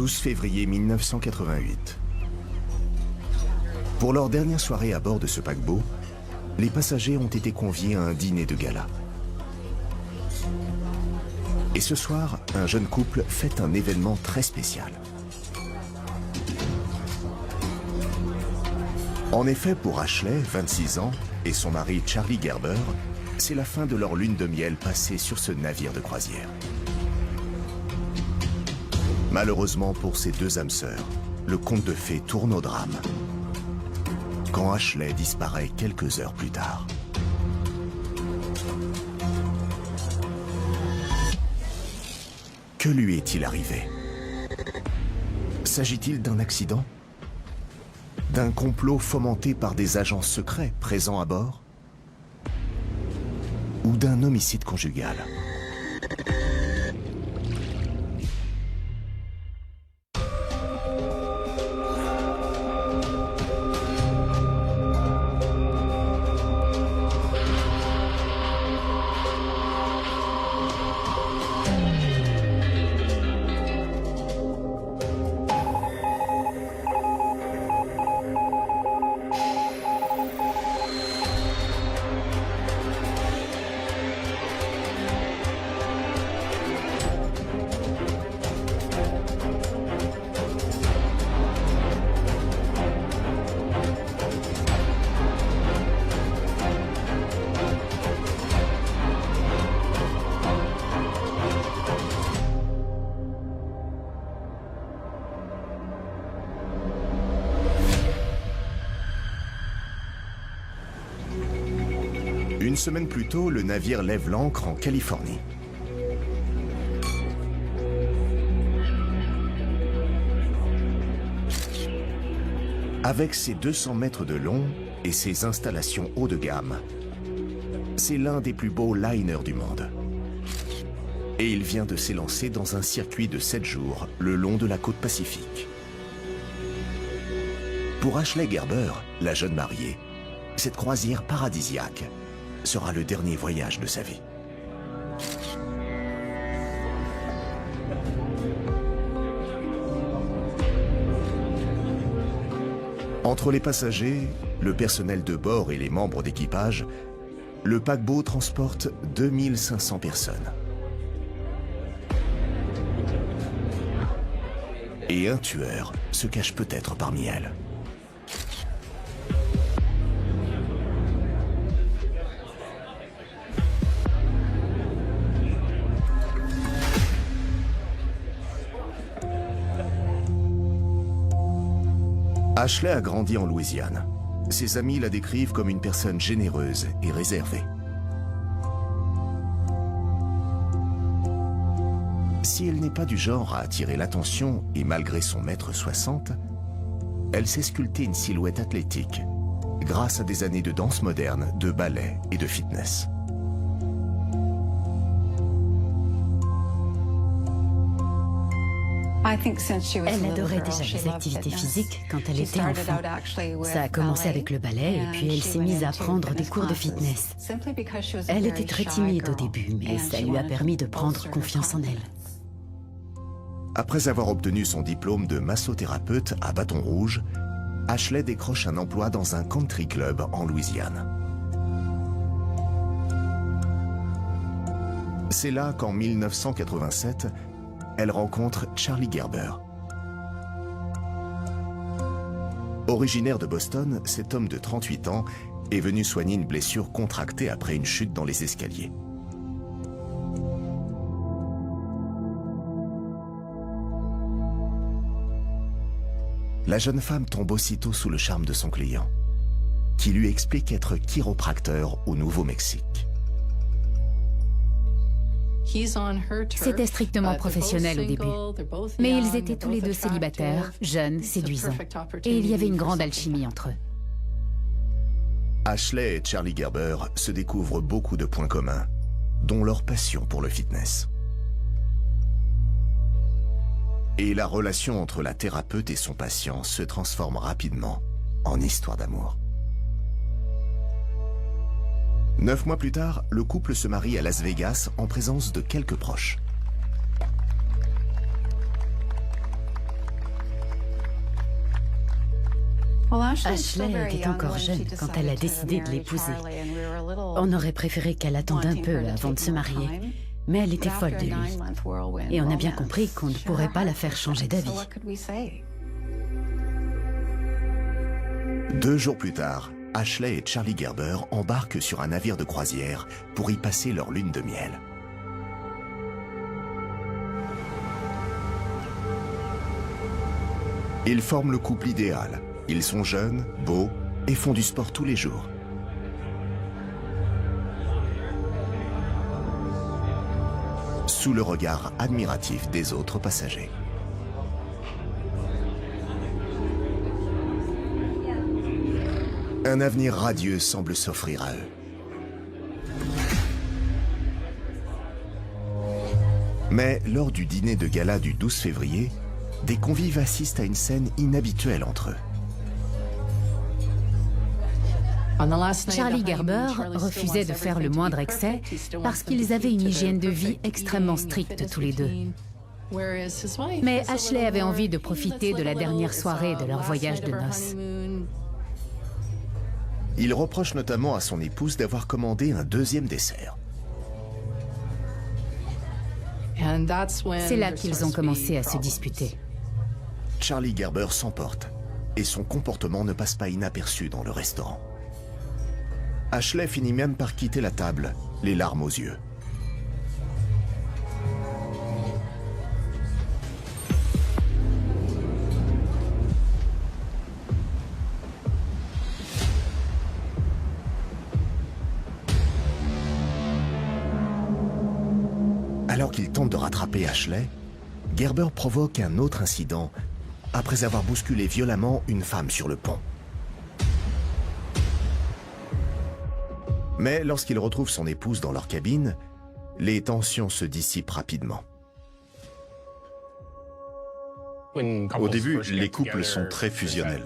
12 février 1988. Pour leur dernière soirée à bord de ce paquebot, les passagers ont été conviés à un dîner de gala. Et ce soir, un jeune couple fête un événement très spécial. En effet, pour Ashley, 26 ans, et son mari Charlie Gerber, c'est la fin de leur lune de miel passée sur ce navire de croisière. Malheureusement pour ces deux âmes sœurs, le conte de fées tourne au drame quand Ashley disparaît quelques heures plus tard. Que lui est-il arrivé? S'agit-il d'un accident? D'un complot fomenté par des agents secrets présents à bord? Ou d'un homicide conjugal? Une semaine plus tôt, le navire lève l'ancre en Californie. Avec ses 200 mètres de long et ses installations haut de gamme, c'est l'un des plus beaux liners du monde. Et il vient de s'élancer dans un circuit de 7 jours le long de la côte Pacifique. Pour Ashley Gerber, la jeune mariée, cette croisière paradisiaque sera le dernier voyage de sa vie. Entre les passagers, le personnel de bord et les membres d'équipage, le paquebot transporte 2500 personnes. Et un tueur se cache peut-être parmi elles. Ashley a grandi en Louisiane. Ses amis la décrivent comme une personne généreuse et réservée. Si elle n'est pas du genre à attirer l'attention et malgré son 1m60, elle sait sculpter une silhouette athlétique grâce à des années de danse moderne, de ballet et de fitness. Elle adorait déjà les activités physiques quand elle était enfant. Ça a commencé avec le ballet et puis elle s'est mise à prendre des cours de fitness. Elle était très timide au début, mais ça lui a permis de prendre confiance en elle. Après avoir obtenu son diplôme de massothérapeute à Bâton Rouge, Ashley décroche un emploi dans un country club en Louisiane. C'est là qu'en 1987, elle rencontre Charlie Gerber. Originaire de Boston, cet homme de 38 ans est venu soigner une blessure contractée après une chute dans les escaliers. La jeune femme tombe aussitôt sous le charme de son client, qui lui explique être chiropracteur au Nouveau-Mexique. C'était strictement professionnel au début, mais ils étaient tous les deux célibataires, jeunes, séduisants, et il y avait une grande alchimie entre eux. Ashley et Charlie Gerber se découvrent beaucoup de points communs, dont leur passion pour le fitness. Et la relation entre la thérapeute et son patient se transforme rapidement en histoire d'amour. 9 mois plus tard, le couple se marie à Las Vegas en présence de quelques proches. Ashley était encore jeune quand elle a décidé de l'épouser. On aurait préféré qu'elle attende un peu avant de se marier, mais elle était folle de lui. Et on a bien compris qu'on ne pourrait pas la faire changer d'avis. 2 jours plus tard, Ashley et Charlie Gerber embarquent sur un navire de croisière pour y passer leur lune de miel. Ils forment le couple idéal. Ils sont jeunes, beaux et font du sport tous les jours. Sous le regard admiratif des autres passagers. Un avenir radieux semble s'offrir à eux. Mais lors du dîner de gala du 12 février, des convives assistent à une scène inhabituelle entre eux. Charlie Gerber refusait de faire le moindre excès parce qu'ils avaient une hygiène de vie extrêmement stricte tous les deux. Mais Ashley avait envie de profiter de la dernière soirée de leur voyage de noces. Il reproche notamment à son épouse d'avoir commandé un 2e dessert. C'est là qu'ils ont commencé à se disputer. Charlie Gerber s'emporte et son comportement ne passe pas inaperçu dans le restaurant. Ashley finit même par quitter la table, les larmes aux yeux. Alors qu'il tente de rattraper Ashley, Gerber provoque un autre incident après avoir bousculé violemment une femme sur le pont. Mais lorsqu'il retrouve son épouse dans leur cabine, les tensions se dissipent rapidement. Au début, les couples sont très fusionnels.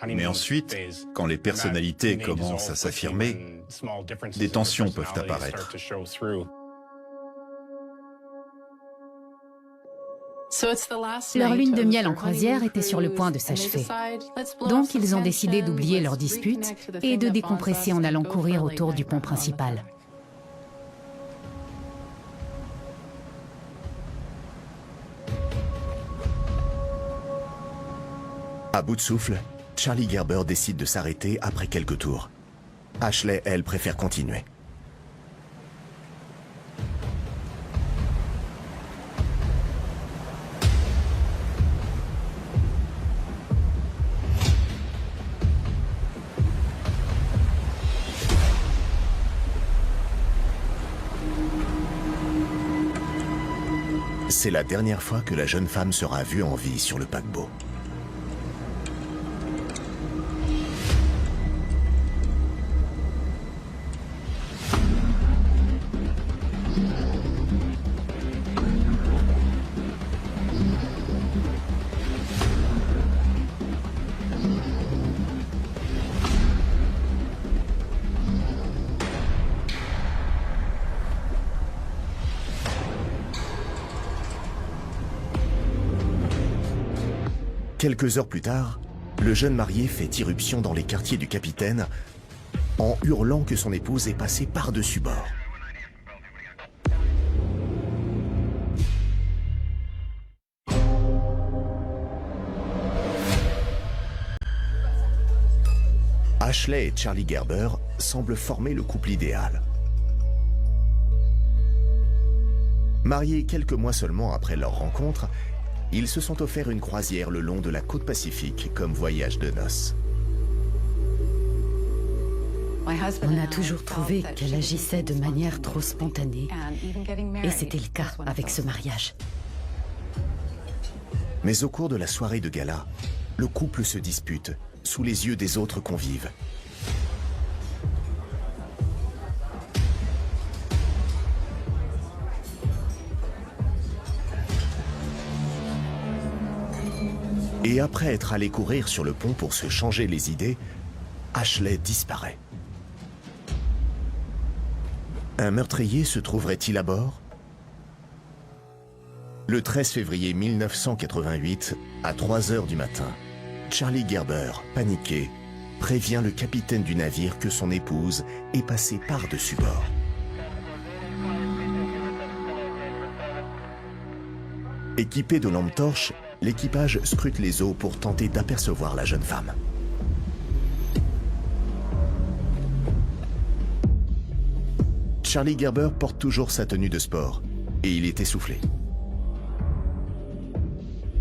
Mais ensuite, quand les personnalités commencent à s'affirmer, des tensions peuvent apparaître. Leur lune de miel en croisière était sur le point de s'achever. Donc ils ont décidé d'oublier leur dispute et de décompresser en allant courir autour du pont principal. À bout de souffle, Charlie Gerber décide de s'arrêter après quelques tours. Ashley, elle, préfère continuer. C'est la dernière fois que la jeune femme sera vue en vie sur le paquebot. Quelques heures plus tard, le jeune marié fait irruption dans les quartiers du capitaine en hurlant que son épouse est passée par-dessus bord. Ashley et Charlie Gerber semblent former le couple idéal. Mariés quelques mois seulement après leur rencontre, ils se sont offerts une croisière le long de la côte pacifique comme voyage de noces. On a toujours trouvé qu'elle agissait de manière trop spontanée, et c'était le cas avec ce mariage. Mais au cours de la soirée de gala, le couple se dispute sous les yeux des autres convives. Et après être allé courir sur le pont pour se changer les idées, Ashley disparaît. Un meurtrier se trouverait-il à bord? Le 13 février 1988, à 3 heures du matin, Charlie Gerber, paniqué, prévient le capitaine du navire que son épouse est passée par-dessus bord. Équipé de lampes torches, l'équipage scrute les eaux pour tenter d'apercevoir la jeune femme. Charlie Gerber porte toujours sa tenue de sport et il est essoufflé.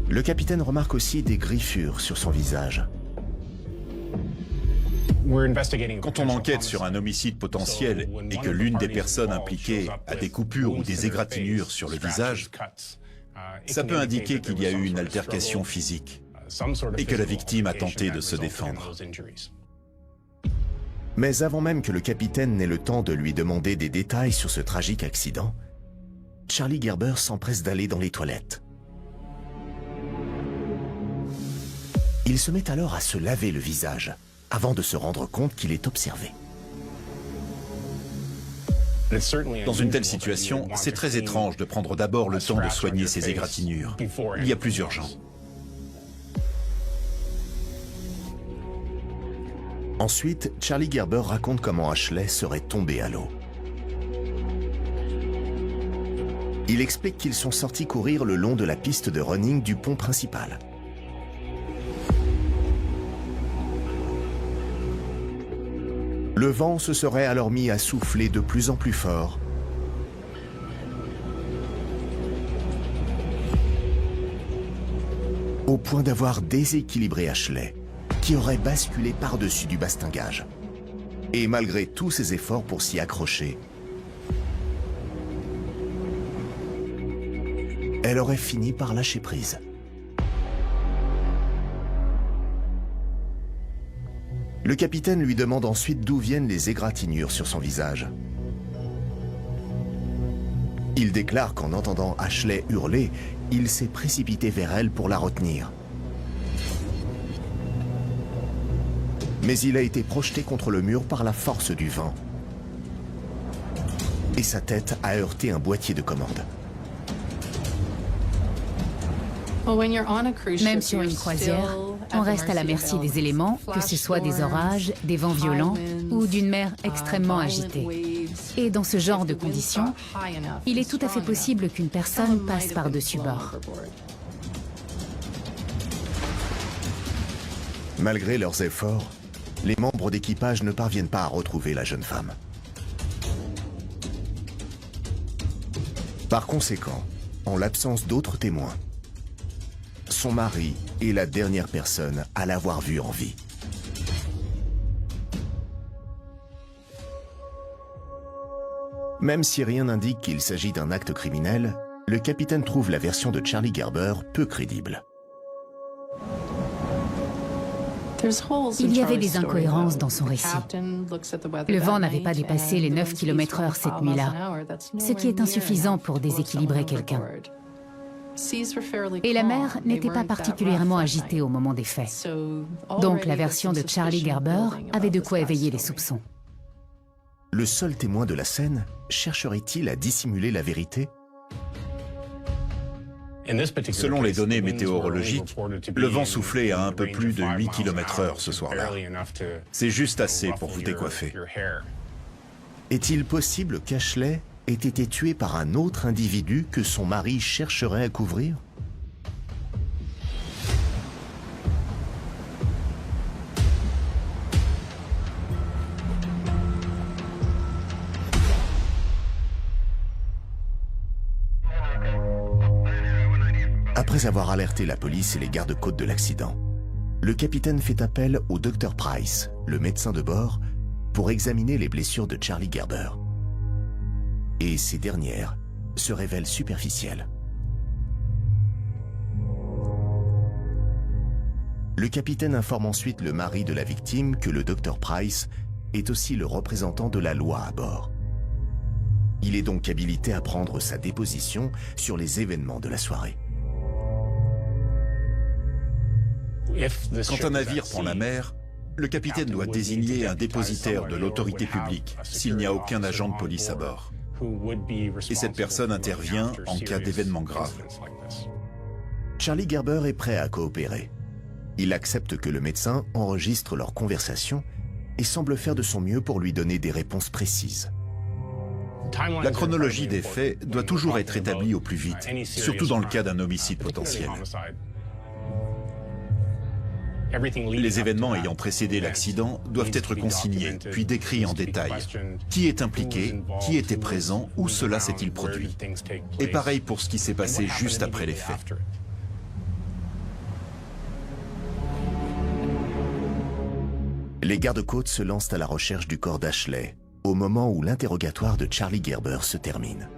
Le capitaine remarque aussi des griffures sur son visage. Quand on enquête sur un homicide potentiel et que l'une des personnes impliquées a des coupures ou des égratignures sur le visage, ça peut indiquer qu'il y a eu une altercation physique et que la victime a tenté de se défendre. Mais avant même que le capitaine n'ait le temps de lui demander des détails sur ce tragique accident, Charlie Gerber s'empresse d'aller dans les toilettes. Il se met alors à se laver le visage, avant de se rendre compte qu'il est observé. Dans une telle situation, c'est très étrange de prendre d'abord le temps de soigner ses égratignures. Il y a plus urgent. Ensuite, Charlie Gerber raconte comment Ashley serait tombé à l'eau. Il explique qu'ils sont sortis courir le long de la piste de running du pont principal. Le vent se serait alors mis à souffler de plus en plus fort. Au point d'avoir déséquilibré Ashley, qui aurait basculé par-dessus du bastingage. Et malgré tous ses efforts pour s'y accrocher, elle aurait fini par lâcher prise. Le capitaine lui demande ensuite d'où viennent les égratignures sur son visage. Il déclare qu'en entendant Ashley hurler, il s'est précipité vers elle pour la retenir. Mais il a été projeté contre le mur par la force du vent. Et sa tête a heurté un boîtier de commande. Même sur une croisière, on reste à la merci des éléments, que ce soit des orages, des vents violents ou d'une mer extrêmement agitée. Et dans ce genre de conditions, il est tout à fait possible qu'une personne passe par-dessus bord. Malgré leurs efforts, les membres d'équipage ne parviennent pas à retrouver la jeune femme. Par conséquent, en l'absence d'autres témoins, son mari est la dernière personne à l'avoir vue en vie. Même si rien n'indique qu'il s'agit d'un acte criminel, le capitaine trouve la version de Charlie Gerber peu crédible. Il y avait des incohérences dans son récit. Le vent n'avait pas dépassé les 9 km/h cette nuit-là, ce qui est insuffisant pour déséquilibrer quelqu'un. Et la mer n'était pas particulièrement agitée au moment des faits. Donc la version de Charlie Gerber avait de quoi éveiller les soupçons. Le seul témoin de la scène chercherait-il à dissimuler la vérité? Selon les données météorologiques, le vent soufflait à un peu plus de 8 km/h ce soir-là. C'est juste assez pour vous décoiffer. Est-il possible qu'Ashley ait été tuée par un autre individu que son mari chercherait à couvrir? Après avoir alerté la police et les gardes-côtes de l'accident, le capitaine fait appel au Dr Price, le médecin de bord, pour examiner les blessures de Charlie Gerber. Et ces dernières se révèlent superficielles. Le capitaine informe ensuite le mari de la victime que le Dr Price est aussi le représentant de la loi à bord. Il est donc habilité à prendre sa déposition sur les événements de la soirée. Quand un navire prend la mer, le capitaine doit désigner un dépositaire de l'autorité publique s'il n'y a aucun agent de police à bord. Et cette personne intervient en cas d'événement grave. Charlie Gerber est prêt à coopérer. Il accepte que le médecin enregistre leur conversation et semble faire de son mieux pour lui donner des réponses précises. La chronologie des faits doit toujours être établie au plus vite, surtout dans le cas d'un homicide potentiel. Les événements ayant précédé l'accident doivent être consignés, puis décrits en détail. Qui est impliqué, qui était présent, où cela s'est-il produit? Et pareil pour ce qui s'est passé juste après les faits. Les gardes-côtes se lancent à la recherche du corps d'Ashley, au moment où l'interrogatoire de Charlie Gerber se termine.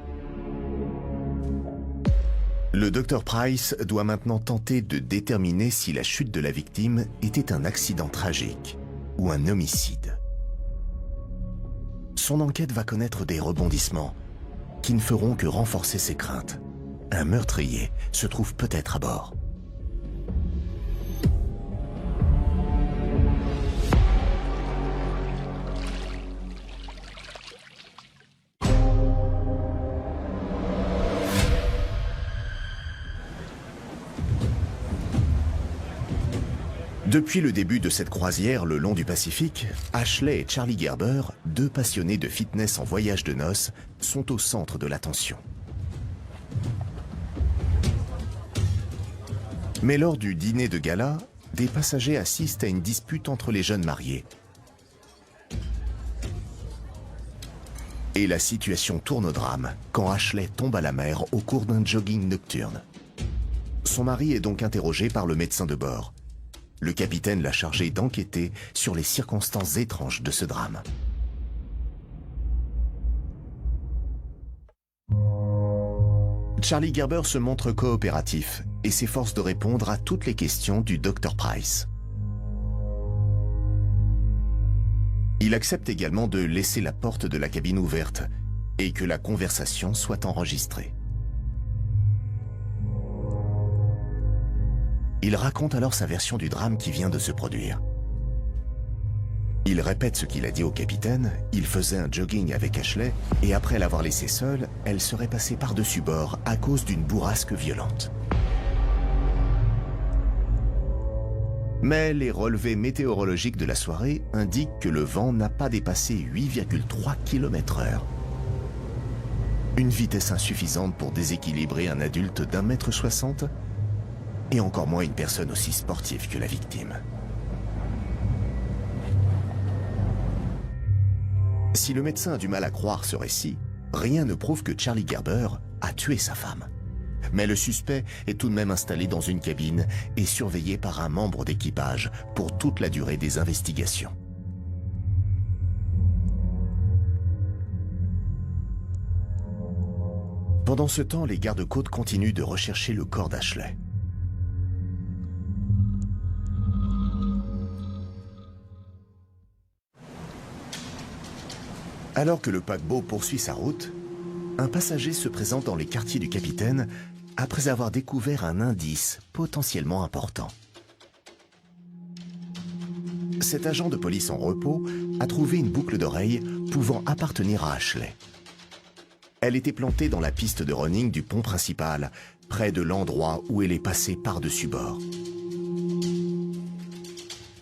Le Dr Price doit maintenant tenter de déterminer si la chute de la victime était un accident tragique ou un homicide. Son enquête va connaître des rebondissements qui ne feront que renforcer ses craintes. Un meurtrier se trouve peut-être à bord. Depuis le début de cette croisière le long du Pacifique, Ashley et Charlie Gerber, deux passionnés de fitness en voyage de noces, sont au centre de l'attention. Mais lors du dîner de gala, des passagers assistent à une dispute entre les jeunes mariés. Et la situation tourne au drame quand Ashley tombe à la mer au cours d'un jogging nocturne. Son mari est donc interrogé par le médecin de bord. Le capitaine l'a chargé d'enquêter sur les circonstances étranges de ce drame. Charlie Gerber se montre coopératif et s'efforce de répondre à toutes les questions du Dr Price. Il accepte également de laisser la porte de la cabine ouverte et que la conversation soit enregistrée. Il raconte alors sa version du drame qui vient de se produire. Il répète ce qu'il a dit au capitaine, il faisait un jogging avec Ashley et après l'avoir laissée seule, elle serait passée par-dessus bord à cause d'une bourrasque violente. Mais les relevés météorologiques de la soirée indiquent que le vent n'a pas dépassé 8,3 km/h. Une vitesse insuffisante pour déséquilibrer un adulte d'1,60 m et encore moins une personne aussi sportive que la victime. Si le médecin a du mal à croire ce récit, rien ne prouve que Charlie Gerber a tué sa femme. Mais le suspect est tout de même installé dans une cabine et surveillé par un membre d'équipage pour toute la durée des investigations. Pendant ce temps, les gardes-côtes continuent de rechercher le corps d'Ashley. Alors que le paquebot poursuit sa route, un passager se présente dans les quartiers du capitaine après avoir découvert un indice potentiellement important. Cet agent de police en repos a trouvé une boucle d'oreille pouvant appartenir à Ashley. Elle était plantée dans la piste de running du pont principal, près de l'endroit où elle est passée par-dessus bord.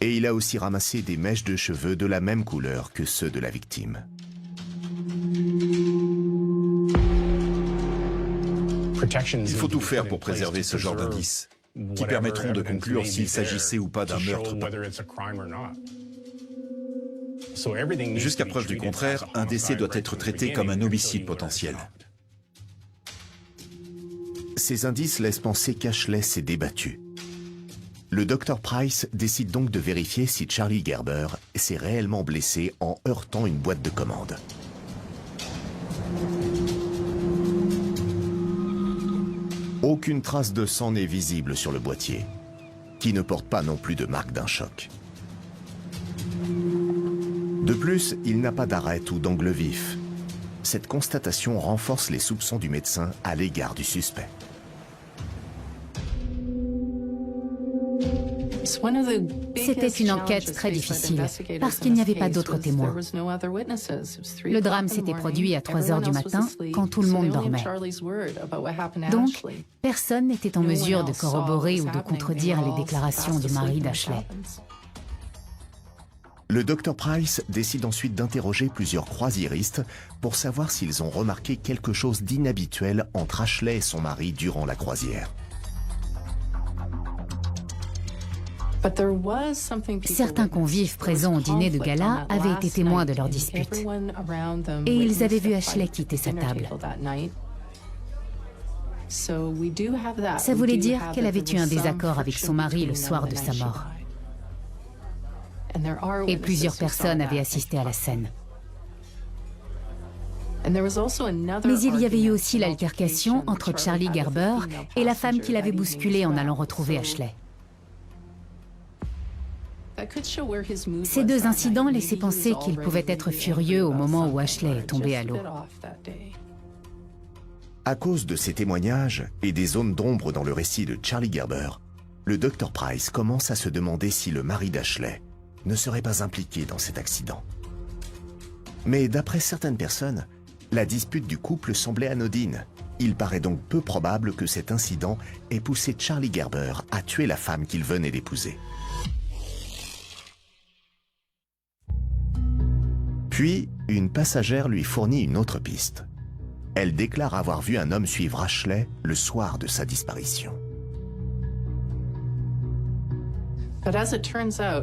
Et il a aussi ramassé des mèches de cheveux de la même couleur que ceux de la victime. Il faut tout faire pour préserver ce genre d'indices, qui permettront de conclure s'il s'agissait ou pas d'un meurtre. Jusqu'à preuve du contraire, un décès doit être traité comme un homicide potentiel. Ces indices laissent penser qu'Ashley s'est débattue. Le Dr Price décide donc de vérifier si Charlie Gerber s'est réellement blessé en heurtant une boîte de commande. Aucune trace de sang n'est visible sur le boîtier, qui ne porte pas non plus de marque d'un choc. De plus, il n'a pas d'arête ou d'angle vif. Cette constatation renforce les soupçons du médecin à l'égard du suspect. C'était une enquête très difficile, parce qu'il n'y avait pas d'autres témoins. Le drame s'était produit à 3 heures du matin, quand tout le monde dormait. Donc, personne n'était en mesure de corroborer ou de contredire les déclarations du mari d'Ashley. Le Dr Price décide ensuite d'interroger plusieurs croisiéristes pour savoir s'ils ont remarqué quelque chose d'inhabituel entre Ashley et son mari durant la croisière. Certains convives présents au dîner de gala avaient été témoins de leur dispute. Et ils avaient vu Ashley quitter sa table. Ça voulait dire qu'elle avait eu un désaccord avec son mari le soir de sa mort. Et plusieurs personnes avaient assisté à la scène. Mais il y avait eu aussi l'altercation entre Charlie Gerber et la femme qui l'avait bousculé en allant retrouver Ashley. Ces 2 incidents laissaient penser qu'il pouvait être furieux au moment où Ashley est tombée à l'eau. À cause de ces témoignages et des zones d'ombre dans le récit de Charlie Gerber, le Dr Price commence à se demander si le mari d'Ashley ne serait pas impliqué dans cet accident. Mais d'après certaines personnes, la dispute du couple semblait anodine. Il paraît donc peu probable que cet incident ait poussé Charlie Gerber à tuer la femme qu'il venait d'épouser. Puis, une passagère lui fournit une autre piste. Elle déclare avoir vu un homme suivre Ashley le soir de sa disparition.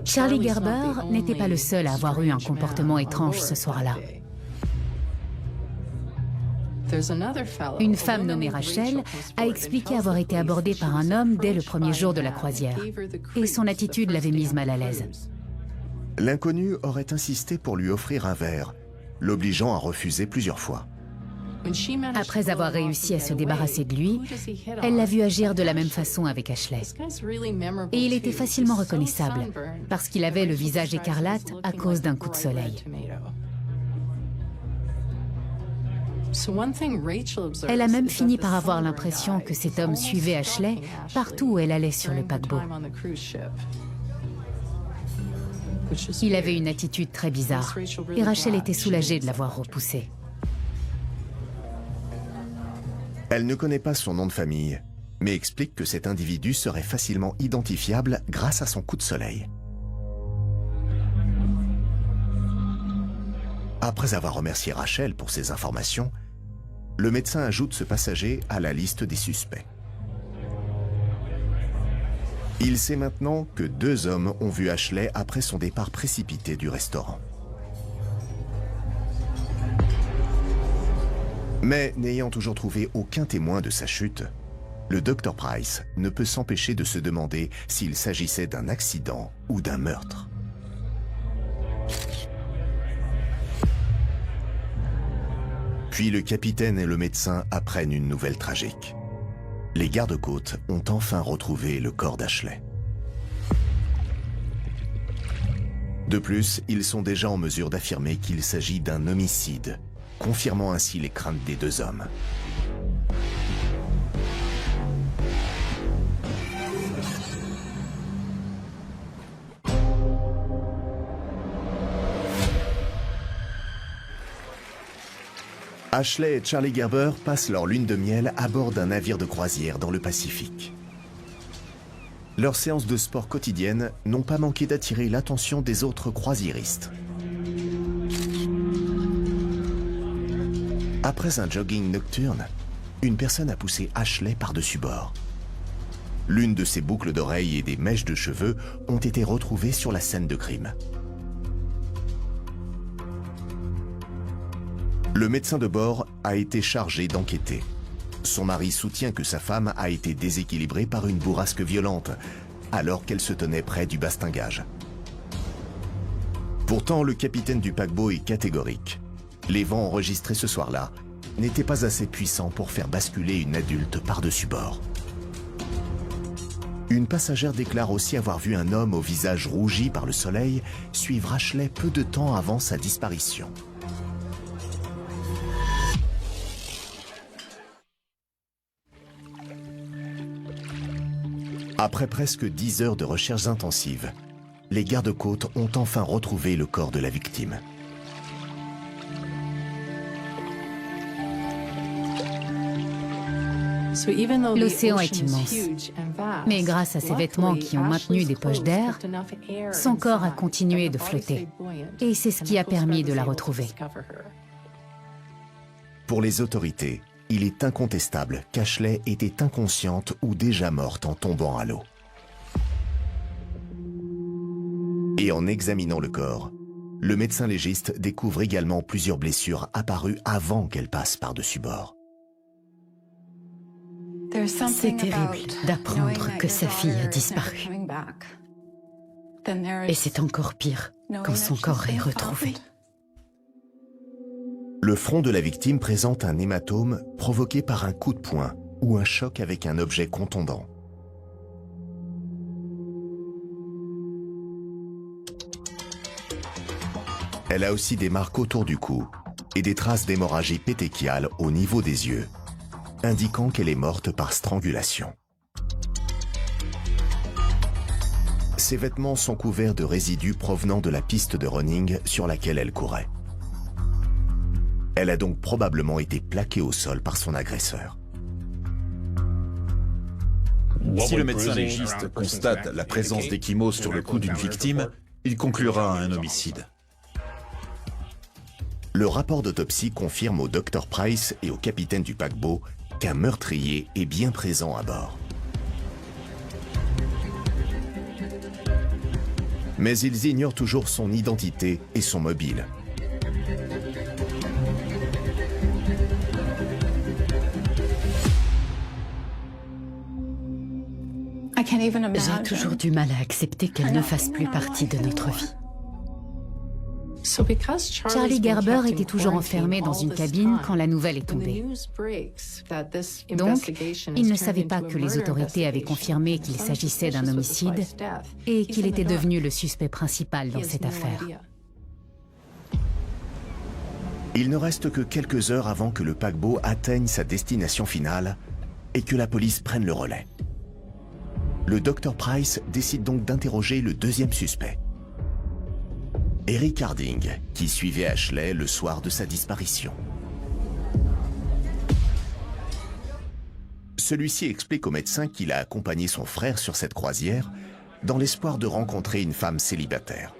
Charlie Gerber n'était pas le seul à avoir eu un comportement étrange ce soir-là. Une femme nommée Rachel a expliqué avoir été abordée par un homme dès le premier jour de la croisière. Et son attitude l'avait mise mal à l'aise. L'inconnu aurait insisté pour lui offrir un verre, l'obligeant à refuser plusieurs fois. Après avoir réussi à se débarrasser de lui, elle l'a vu agir de la même façon avec Ashley. Et il était facilement reconnaissable, parce qu'il avait le visage écarlate à cause d'un coup de soleil. Elle a même fini par avoir l'impression que cet homme suivait Ashley partout où elle allait sur le paquebot. Il avait une attitude très bizarre, et Rachel était soulagée de l'avoir repoussé. Elle ne connaît pas son nom de famille, mais explique que cet individu serait facilement identifiable grâce à son coup de soleil. Après avoir remercié Rachel pour ses informations, le médecin ajoute ce passager à la liste des suspects. Il sait maintenant que 2 hommes ont vu Ashley après son départ précipité du restaurant. Mais n'ayant toujours trouvé aucun témoin de sa chute, le Dr Price ne peut s'empêcher de se demander s'il s'agissait d'un accident ou d'un meurtre. Puis le capitaine et le médecin apprennent une nouvelle tragique. Les gardes-côtes ont enfin retrouvé le corps d'Ashley. De plus, ils sont déjà en mesure d'affirmer qu'il s'agit d'un homicide, confirmant ainsi les craintes des 2 hommes. Ashley et Charlie Gerber passent leur lune de miel à bord d'un navire de croisière dans le Pacifique. Leurs séances de sport quotidiennes n'ont pas manqué d'attirer l'attention des autres croisiéristes. Après un jogging nocturne, une personne a poussé Ashley par-dessus bord. L'une de ses boucles d'oreilles et des mèches de cheveux ont été retrouvées sur la scène de crime. Le médecin de bord a été chargé d'enquêter. Son mari soutient que sa femme a été déséquilibrée par une bourrasque violente, alors qu'elle se tenait près du bastingage. Pourtant, le capitaine du paquebot est catégorique. Les vents enregistrés ce soir-là n'étaient pas assez puissants pour faire basculer une adulte par-dessus bord. Une passagère déclare aussi avoir vu un homme au visage rougi par le soleil suivre Ashley peu de temps avant sa disparition. Après presque 10 heures de recherches intensives, les gardes-côtes ont enfin retrouvé le corps de la victime. L'océan est immense, mais grâce à ses vêtements qui ont maintenu des poches d'air, son corps a continué de flotter. Et c'est ce qui a permis de la retrouver. Pour les autorités, il est incontestable qu'Ashley était inconsciente ou déjà morte en tombant à l'eau. Et en examinant le corps, le médecin légiste découvre également plusieurs blessures apparues avant qu'elle passe par-dessus bord. C'est terrible d'apprendre que sa fille a disparu. Et c'est encore pire quand son corps est retrouvé. Le front de la victime présente un hématome provoqué par un coup de poing ou un choc avec un objet contondant. Elle a aussi des marques autour du cou et des traces d'hémorragie pétéchiale au niveau des yeux, indiquant qu'elle est morte par strangulation. Ses vêtements sont couverts de résidus provenant de la piste de running sur laquelle elle courait. Elle a donc probablement été plaquée au sol par son agresseur. Si le médecin légiste constate la présence d'ecchymoses sur le cou d'une victime, il conclura à un homicide. Le rapport d'autopsie confirme au Dr Price et au capitaine du paquebot qu'un meurtrier est bien présent à bord. Mais ils ignorent toujours son identité et son mobile. J'ai toujours du mal à accepter qu'elle ne fasse plus partie de notre vie. Charlie Gerber était toujours enfermé dans une cabine quand la nouvelle est tombée. Donc, il ne savait pas que les autorités avaient confirmé qu'il s'agissait d'un homicide et qu'il était devenu le suspect principal dans cette affaire. Il ne reste que quelques heures avant que le paquebot atteigne sa destination finale et que la police prenne le relais. Le Dr Price décide donc d'interroger le deuxième suspect, Eric Harding, qui suivait Ashley le soir de sa disparition. Celui-ci explique au médecin qu'il a accompagné son frère sur cette croisière dans l'espoir de rencontrer une femme célibataire.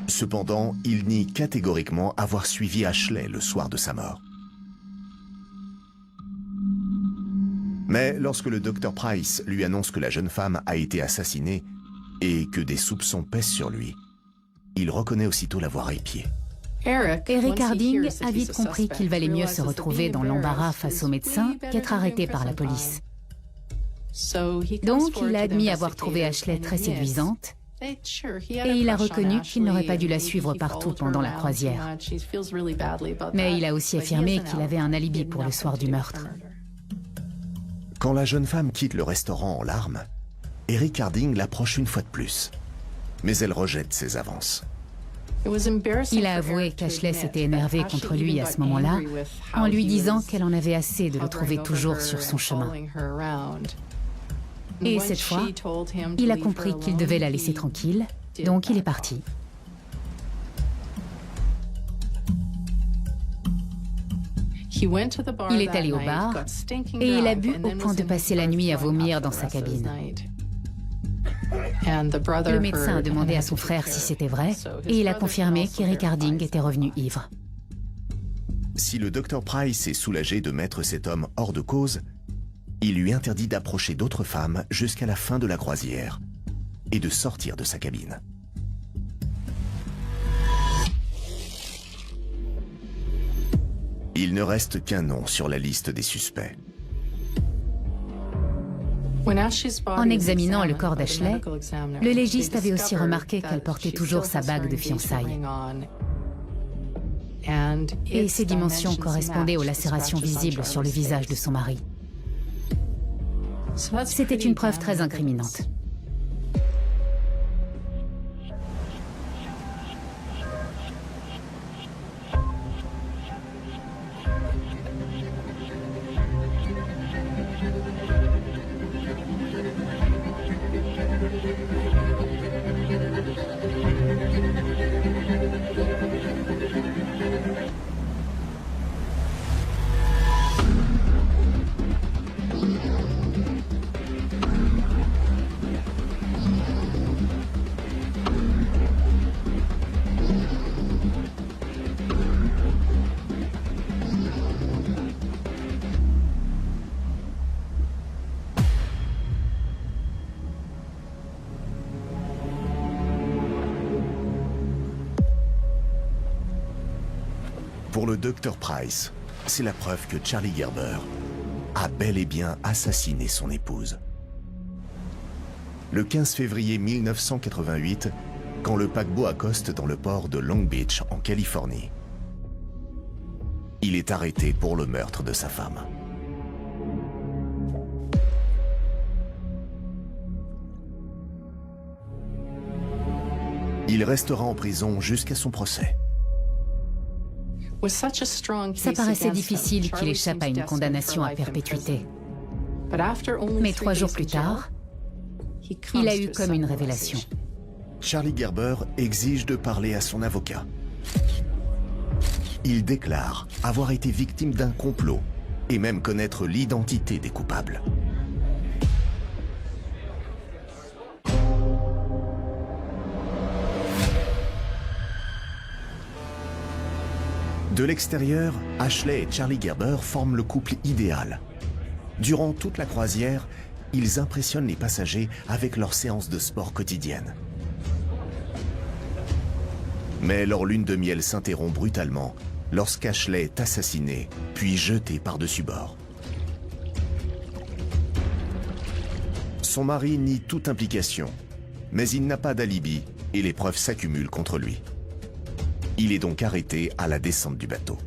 Cependant, il nie catégoriquement avoir suivi Ashley le soir de sa mort. Mais lorsque le Dr Price lui annonce que la jeune femme a été assassinée et que des soupçons pèsent sur lui, il reconnaît aussitôt l'avoir épiée. Eric Harding a vite compris qu'il valait mieux se retrouver dans l'embarras face au médecin qu'être arrêté par la police. Donc, il a admis avoir trouvé Ashley très séduisante et il a reconnu qu'il n'aurait pas dû la suivre partout pendant la croisière. Mais il a aussi affirmé qu'il avait un alibi pour le soir du meurtre. Quand la jeune femme quitte le restaurant en larmes, Eric Harding l'approche une fois de plus, mais elle rejette ses avances. Il a avoué qu'Ashley s'était énervée contre lui à ce moment-là, en lui disant qu'elle en avait assez de le trouver toujours sur son chemin. Et cette fois, il a compris qu'il devait la laisser tranquille, donc il est parti. Il est allé au bar et il a bu au point de passer la nuit à vomir dans sa cabine. Le médecin a demandé à son frère si c'était vrai et il a confirmé qu'Eric Harding était revenu ivre. Si le Dr Price est soulagé de mettre cet homme hors de cause, il lui interdit d'approcher d'autres femmes jusqu'à la fin de la croisière et de sortir de sa cabine. Il ne reste qu'un nom sur la liste des suspects. En examinant le corps d'Ashley, le légiste avait aussi remarqué qu'elle portait toujours sa bague de fiançailles. Et ses dimensions correspondaient aux lacérations visibles sur le visage de son mari. C'était une preuve très incriminante. Pour le docteur Price, c'est la preuve que Charlie Gerber a bel et bien assassiné son épouse. Le 15 février 1988, quand le paquebot accoste dans le port de Long Beach, en Californie, il est arrêté pour le meurtre de sa femme. Il restera en prison jusqu'à son procès. Ça paraissait difficile qu'il échappe à une condamnation à perpétuité. Mais 3 jours plus tard, il a eu comme une révélation. Charlie Gerber exige de parler à son avocat. Il déclare avoir été victime d'un complot et même connaître l'identité des coupables. De l'extérieur, Ashley et Charlie Gerber forment le couple idéal. Durant toute la croisière, ils impressionnent les passagers avec leurs séances de sport quotidiennes. Mais leur lune de miel s'interrompt brutalement lorsqu'Ashley est assassinée, puis jetée par-dessus bord. Son mari nie toute implication, mais il n'a pas d'alibi et les preuves s'accumulent contre lui. Il est donc arrêté à la descente du bateau.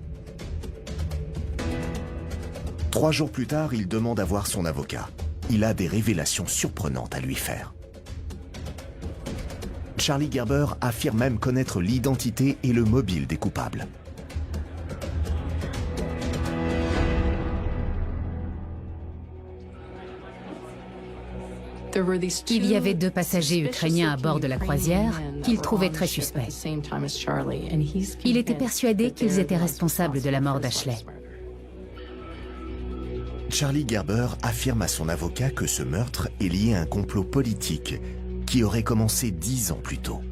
3 jours plus tard, il demande à voir son avocat. Il a des révélations surprenantes à lui faire. Charlie Gerber affirme même connaître l'identité et le mobile des coupables. Il y avait 2 passagers ukrainiens à bord de la croisière qu'il trouvait très suspects. Il était persuadé qu'ils étaient responsables de la mort d'Ashley. Charlie Gerber affirme à son avocat que ce meurtre est lié à un complot politique qui aurait commencé 10 ans plus tôt.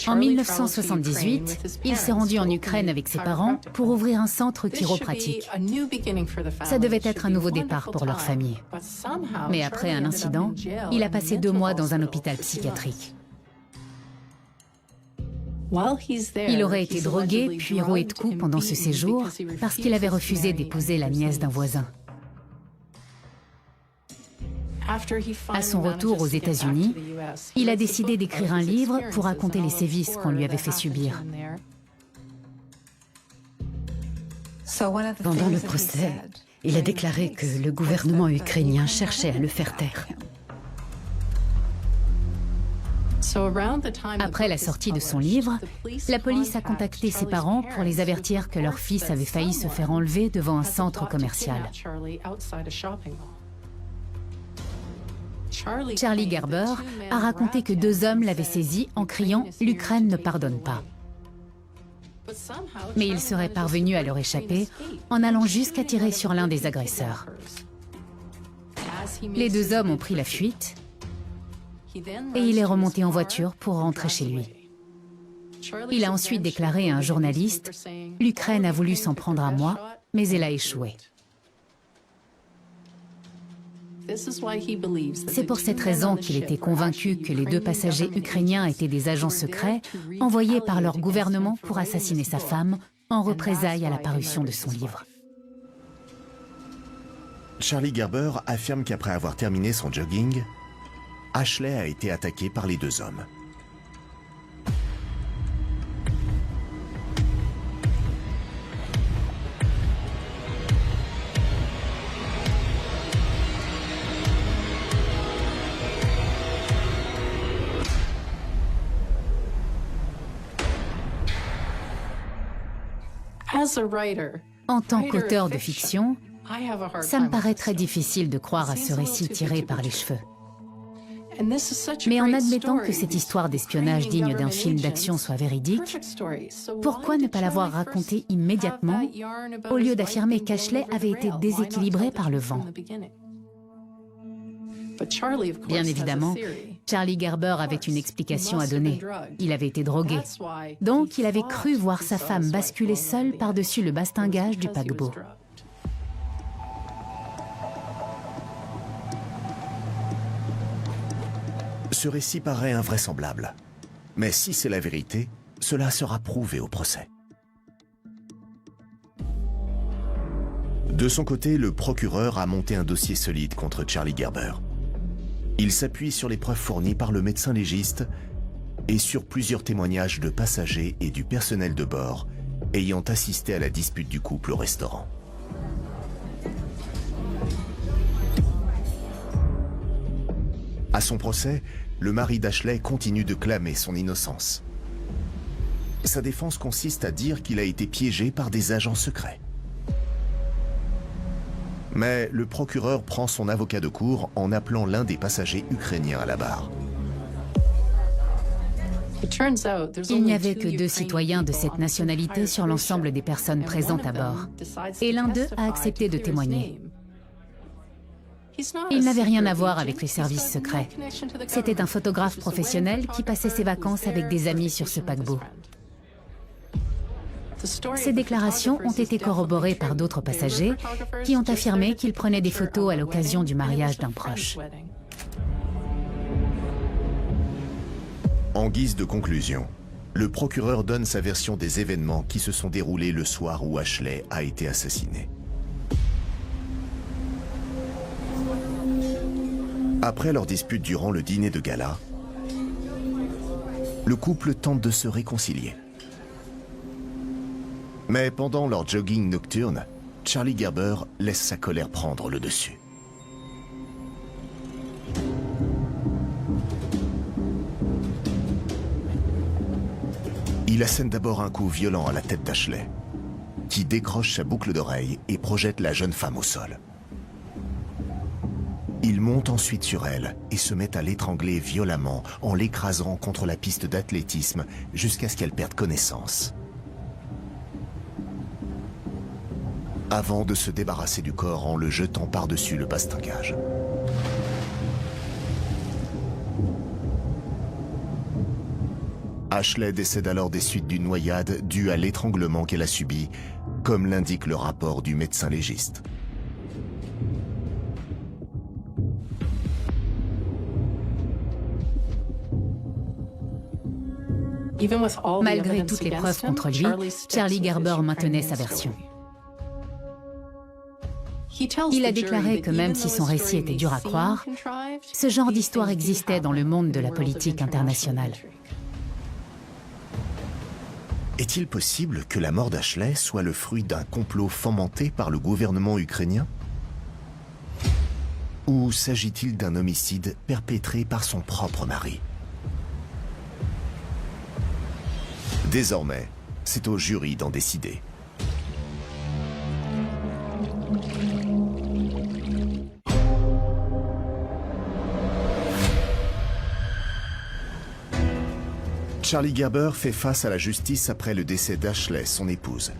En 1978, il s'est rendu en Ukraine avec ses parents pour ouvrir un centre chiropratique. Ça devait être un nouveau départ pour leur famille. Mais après un incident, il a passé 2 mois dans un hôpital psychiatrique. Il aurait été drogué puis roué de coups pendant ce séjour parce qu'il avait refusé d'épouser la nièce d'un voisin. À son retour aux États-Unis, il a décidé d'écrire un livre pour raconter les sévices qu'on lui avait fait subir. Pendant le procès, il a déclaré que le gouvernement ukrainien cherchait à le faire taire. Après la sortie de son livre, la police a contacté ses parents pour les avertir que leur fils avait failli se faire enlever devant un centre commercial. Charlie Gerber a raconté que 2 hommes l'avaient saisi en criant « L'Ukraine ne pardonne pas ». Mais il serait parvenu à leur échapper en allant jusqu'à tirer sur l'un des agresseurs. Les 2 hommes ont pris la fuite et il est remonté en voiture pour rentrer chez lui. Il a ensuite déclaré à un journaliste « L'Ukraine a voulu s'en prendre à moi, mais elle a échoué ». C'est pour cette raison qu'il était convaincu que les 2 passagers ukrainiens étaient des agents secrets envoyés par leur gouvernement pour assassiner sa femme en représailles à la parution de son livre. Charlie Gerber affirme qu'après avoir terminé son jogging, Ashley a été attaquée par les 2 hommes. En tant qu'auteur de fiction, ça me paraît très difficile de croire à ce récit tiré par les cheveux. Mais en admettant que cette histoire d'espionnage digne d'un film d'action soit véridique, pourquoi ne pas l'avoir racontée immédiatement au lieu d'affirmer qu'Ashley avait été déséquilibrée par le vent? Bien évidemment, Charlie Gerber avait une explication à donner. Il avait été drogué. Donc, il avait cru voir sa femme basculer seule par-dessus le bastingage du paquebot. Ce récit paraît invraisemblable. Mais si c'est la vérité, cela sera prouvé au procès. De son côté, le procureur a monté un dossier solide contre Charlie Gerber. Il s'appuie sur les preuves fournies par le médecin légiste et sur plusieurs témoignages de passagers et du personnel de bord ayant assisté à la dispute du couple au restaurant. À son procès, le mari d'Ashley continue de clamer son innocence. Sa défense consiste à dire qu'il a été piégé par des agents secrets. Mais le procureur prend son avocat de cour en appelant l'un des passagers ukrainiens à la barre. Il n'y avait que 2 citoyens de cette nationalité sur l'ensemble des personnes présentes à bord. Et l'un d'eux a accepté de témoigner. Il n'avait rien à voir avec les services secrets. C'était un photographe professionnel qui passait ses vacances avec des amis sur ce paquebot. Ces déclarations ont été corroborées par d'autres passagers qui ont affirmé qu'ils prenaient des photos à l'occasion du mariage d'un proche. En guise de conclusion, le procureur donne sa version des événements qui se sont déroulés le soir où Ashley a été assassinée. Après leur dispute durant le dîner de gala, le couple tente de se réconcilier. Mais pendant leur jogging nocturne, Charlie Gerber laisse sa colère prendre le dessus. Il assène d'abord un coup violent à la tête d'Ashley, qui décroche sa boucle d'oreille et projette la jeune femme au sol. Il monte ensuite sur elle et se met à l'étrangler violemment en l'écrasant contre la piste d'athlétisme jusqu'à ce qu'elle perde connaissance. Avant de se débarrasser du corps en le jetant par-dessus le bastingage. Ashley décède alors des suites d'une noyade due à l'étranglement qu'elle a subi, comme l'indique le rapport du médecin légiste. Malgré toutes les preuves contre lui, Charlie Gerber maintenait sa version. Il a déclaré que même si son récit était dur à croire, ce genre d'histoire existait dans le monde de la politique internationale. Est-il possible que la mort d'Ashley soit le fruit d'un complot fomenté par le gouvernement ukrainien? Ou s'agit-il d'un homicide perpétré par son propre mari? Désormais, c'est au jury d'en décider. Charlie Gerber fait face à la justice après le décès d'Ashley, son épouse.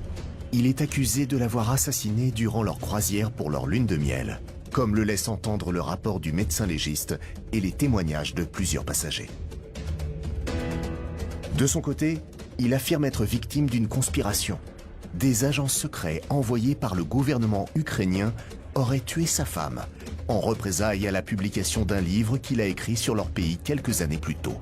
Il est accusé de l'avoir assassinée durant leur croisière pour leur lune de miel, comme le laisse entendre le rapport du médecin légiste et les témoignages de plusieurs passagers. De son côté, il affirme être victime d'une conspiration. Des agents secrets envoyés par le gouvernement ukrainien auraient tué sa femme, en représailles à la publication d'un livre qu'il a écrit sur leur pays quelques années plus tôt.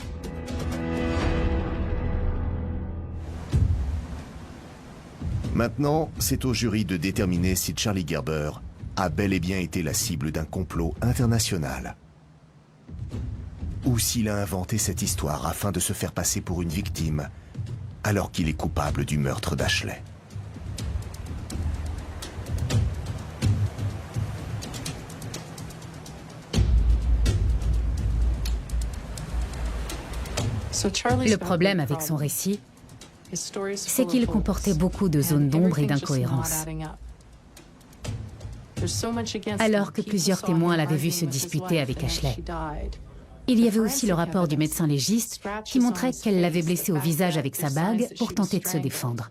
Maintenant, c'est au jury de déterminer si Charlie Gerber a bel et bien été la cible d'un complot international. Ou s'il a inventé cette histoire afin de se faire passer pour une victime, alors qu'il est coupable du meurtre d'Ashley. Le problème avec son récit, c'est qu'il comportait beaucoup de zones d'ombre et d'incohérences. Alors que plusieurs témoins l'avaient vu se disputer avec Ashley. Il y avait aussi le rapport du médecin légiste qui montrait qu'elle l'avait blessé au visage avec sa bague pour tenter de se défendre.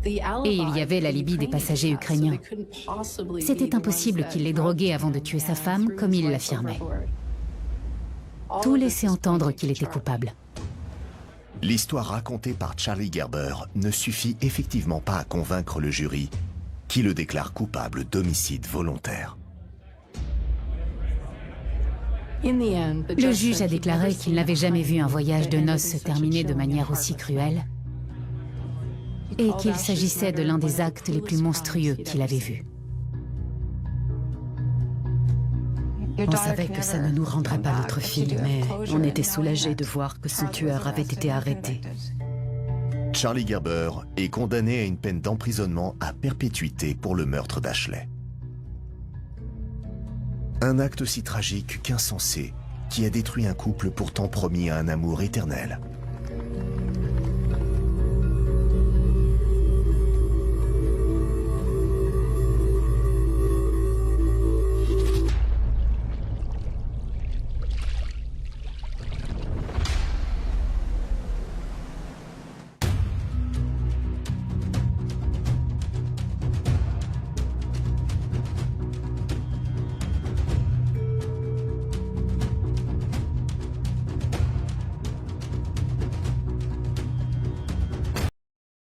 Et il y avait l'alibi des passagers ukrainiens. C'était impossible qu'il l'ait droguée avant de tuer sa femme, comme il l'affirmait. Tout laissait entendre qu'il était coupable. L'histoire racontée par Charlie Gerber ne suffit effectivement pas à convaincre le jury qui le déclare coupable d'homicide volontaire. Le juge a déclaré qu'il n'avait jamais vu un voyage de noces se terminer de manière aussi cruelle et qu'il s'agissait de l'un des actes les plus monstrueux qu'il avait vus. On savait que ça ne nous rendrait pas notre fille, mais on était soulagés de voir que son tueur avait été arrêté. Charlie Gerber est condamné à une peine d'emprisonnement à perpétuité pour le meurtre d'Ashley. Un acte aussi tragique qu'insensé qui a détruit un couple pourtant promis à un amour éternel.